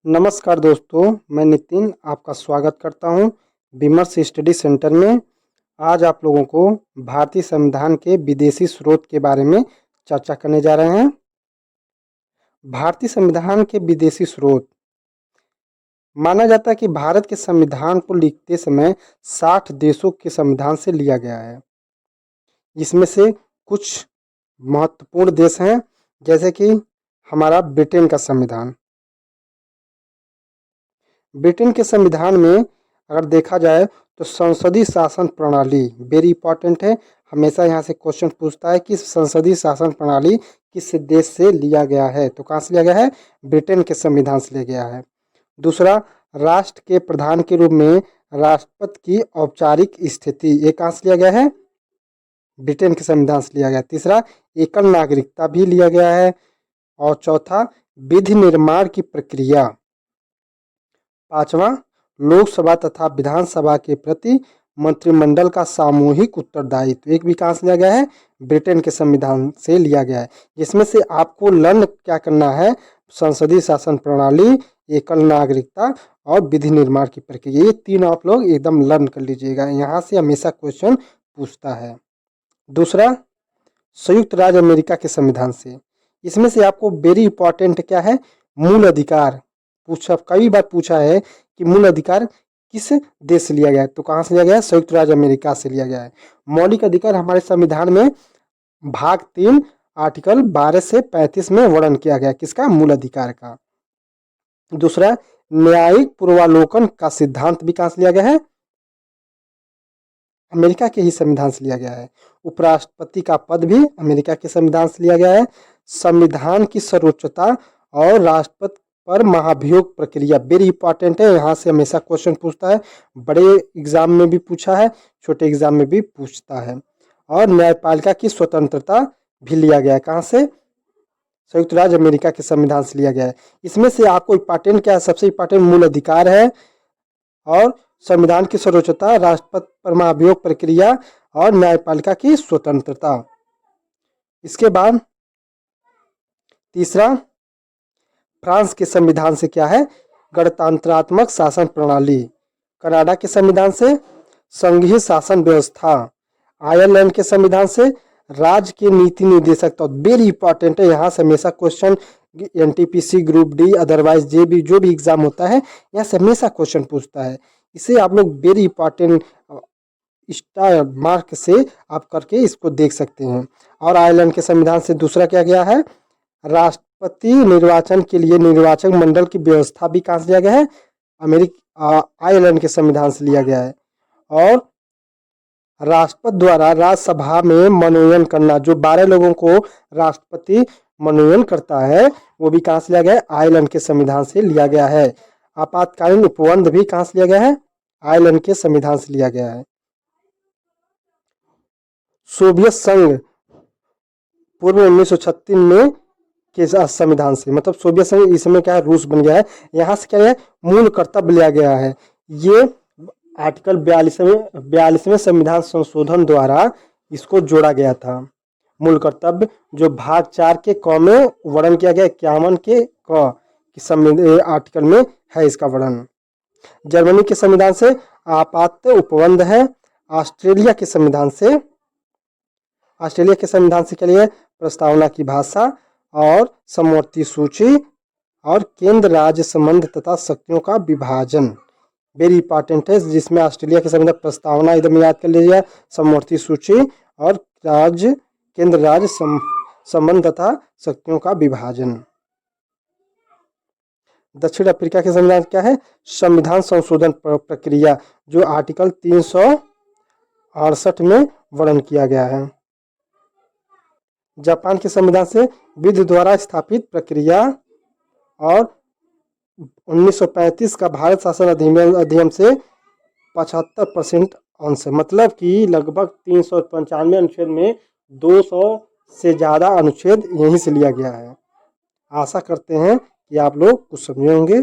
नमस्कार दोस्तों, मैं नितिन आपका स्वागत करता हूं विमर्श स्टडी सेंटर में। आज आप लोगों को भारतीय संविधान के विदेशी स्रोत के बारे में चर्चा करने जा रहे हैं। भारतीय संविधान के विदेशी स्रोत माना जाता है कि भारत के संविधान को लिखते समय 60 देशों के संविधान से लिया गया है। इसमें से कुछ महत्वपूर्ण देश हैं, जैसे कि हमारा ब्रिटेन का संविधान। ब्रिटेन के संविधान में अगर देखा जाए तो संसदीय शासन प्रणाली वेरी इंपॉर्टेंट है। हमेशा यहाँ से क्वेश्चन पूछता है कि संसदीय शासन प्रणाली किस देश से लिया गया है, तो कहाँ से लिया गया है? ब्रिटेन के संविधान से लिया गया है। दूसरा, राष्ट्र के प्रधान के रूप में राष्ट्रपति की औपचारिक स्थिति, ये कहाँ से लिया गया है? ब्रिटेन के संविधान से लिया गया। तीसरा, एकल नागरिकता भी लिया गया है। और चौथा, विधि निर्माण की प्रक्रिया। पांचवा, लोकसभा तथा विधानसभा के प्रति मंत्रिमंडल का सामूहिक उत्तरदायित्व, एक भी कहाँ से लिया गया है? ब्रिटेन के संविधान से लिया गया है। जिसमें से आपको लर्न क्या करना है? संसदीय शासन प्रणाली, एकल नागरिकता और विधि निर्माण की प्रक्रिया, ये तीन आप लोग एकदम लर्न कर लीजिएगा। यहाँ से हमेशा क्वेश्चन पूछता है। दूसरा, संयुक्त राज्य अमेरिका के संविधान से, इसमें से आपको वेरी इंपॉर्टेंट क्या है? मूल अधिकार कई बार पूछा है कि मूल अधिकार किस देश से लिया गया है, तो कहाँ से लिया गया है? संयुक्त राज्य अमेरिका से लिया गया है। मौलिक अधिकार हमारे संविधान में भाग 3 आर्टिकल 12 से 35 में वर्णन किया गया, किसका? मूल अधिकार का। दूसरा, न्यायिक पूर्वालोकन का सिद्धांत भी कहाँ से लिया गया है? अमेरिका के ही संविधान से लिया गया है। उपराष्ट्रपति का पद भी अमेरिका के संविधान से लिया गया है। संविधान की सर्वोच्चता और राष्ट्रपति पर महाभियोग प्रक्रिया वेरी इंपॉर्टेंट है। यहाँ से हमेशा क्वेश्चन पूछता है, बड़े एग्जाम में भी पूछा है, छोटे एग्जाम में भी पूछता है। और न्यायपालिका की स्वतंत्रता भी लिया गया है, कहाँ से? संयुक्त राज्य अमेरिका के संविधान से लिया गया है। इसमें से आपको इंपॉर्टेंट क्या है? सबसे इंपॉर्टेंट मूल अधिकार है, और संविधान की सर्वोच्चता, राष्ट्रपति पर महाभियोग प्रक्रिया और न्यायपालिका की स्वतंत्रता। इसके बाद तीसरा, फ्रांस के संविधान से क्या है? गणतंत्रात्मक शासन प्रणाली। कनाडा के संविधान से संघीय शासन व्यवस्था। आयरलैंड के संविधान से राज्य के नीति निर्देशक। तो वेरी इंपॉर्टेंट है, यहाँ से हमेशा question NTPC, group D, otherwise जो भी एग्जाम होता है, यहाँ से हमेशा क्वेश्चन पूछता है। इसे आप लोग वेरी इंपॉर्टेंट स्टार मार्क से आप करके इसको देख सकते हैं। और आयरलैंड के संविधान से दूसरा क्या गया है? राष्ट्रपति निर्वाचन के लिए निर्वाचक मंडल की व्यवस्था भी कहाँ से लिया गया है? आयरलैंड के संविधान से लिया गया है। और राष्ट्रपति द्वारा राज्यसभा में मनोनयन करना, जो 12 लोगों को राष्ट्रपति मनोनयन करता है, वो भी कहाँ से लिया गया है? आयरलैंड के संविधान से लिया गया है। आपातकालीन उपबंध भी कहाँ से लिया गया है? आयरलैंड के संविधान से लिया गया है। सोवियत संघ पूर्व 1936 में के संविधान से, मतलब सोवियत संघ इस समय क्या है? रूस बन गया है। यहाँ से क्या है? मूल कर्तव्य लिया गया है। ये आर्टिकल 42वें संविधान संशोधन द्वारा इसको जोड़ा गया था। मूल कर्तव्य जो भाग 4 के क में वर्णन किया गया, 51 के क आर्टिकल में है इसका वर्णन। जर्मनी के संविधान से आपात उपबंध है। ऑस्ट्रेलिया के संविधान से क्या लिए? प्रस्तावना की भाषा और समवर्ती सूची और केंद्र राज्य संबंध तथा शक्तियों का विभाजन वेरी इंपॉर्टेंट है। जिसमें ऑस्ट्रेलिया के संविधान प्रस्तावना एकदम याद कर लीजिए, समवर्ती सूची और केंद्र राज्य संबंध तथा शक्तियों का विभाजन। दक्षिण अफ्रीका के संविधान क्या है? संविधान संशोधन प्रक्रिया, जो आर्टिकल 368 में वर्णन किया गया है। जापान के संविधान से विधि द्वारा स्थापित प्रक्रिया और 1935 का भारत शासन अधिनियम से 75% अंश, मतलब कि लगभग 395 अनुच्छेद में 200 से ज़्यादा अनुच्छेद यहीं से लिया गया है। आशा करते हैं कि आप लोग कुछ समझे होंगे।